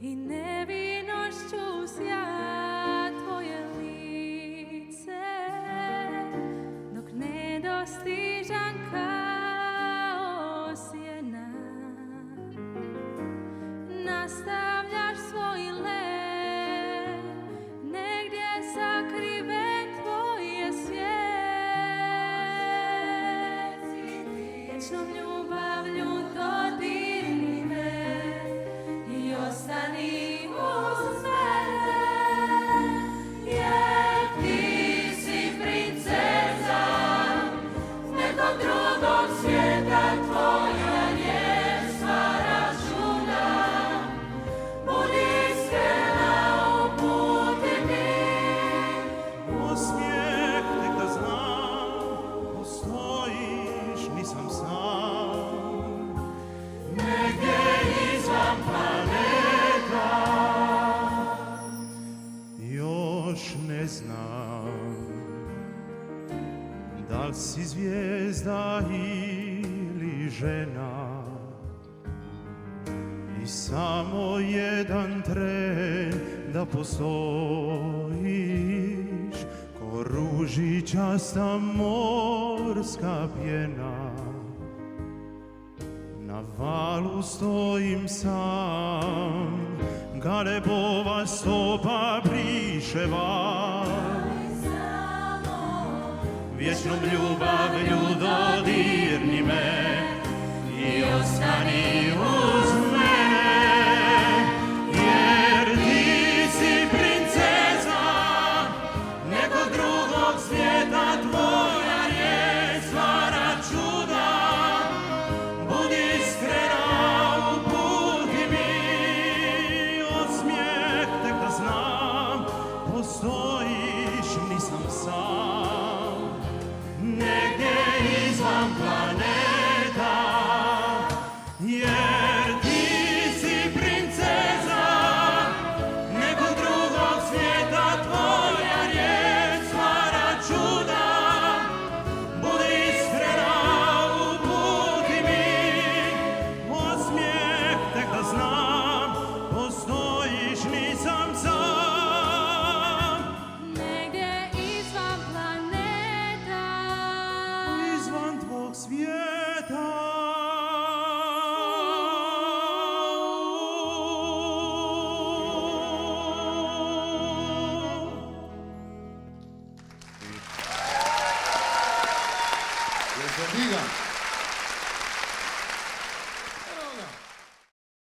i nevinošću sja tvoje lice, dok nedostižan kao sjena nastavljaš svoj let, negdje sakriven tvoj je svijet. Vječnom ljubavlju dodirni me i ostani uz mene, jer ti si princeza nekog drugog svijeta, tvoja riječ stvara čuda. Budi iskrena, uputi mi osmijeh, tek da znam, postojiš, nisam sam. negdje izvan planeta. Još ne znam da li si zvijezda ili žena, i samo jedan tren da postojiš, ko ružičasta morska pjena. Na valu stojim sam, galebova stopa briše val. Vječnom ljubavlju dodirni me i ostani uz mene, jer ti si princeza nekog drugog svijeta, tvoja riječ stvara čuda. Budi iskrena, uputi mi osmijeh, tek da znam, postojiš, nisam sam, negdje izvan planeta, jer ti si princeza nekog drugog svijeta, tvoja riječ stvara čuda. Budi iskrena, uputi mi osmijeh, tek da znam, postojiš, nisam sam, Negdje izvan planeta. izvan tvog svijeta. Les bendiga.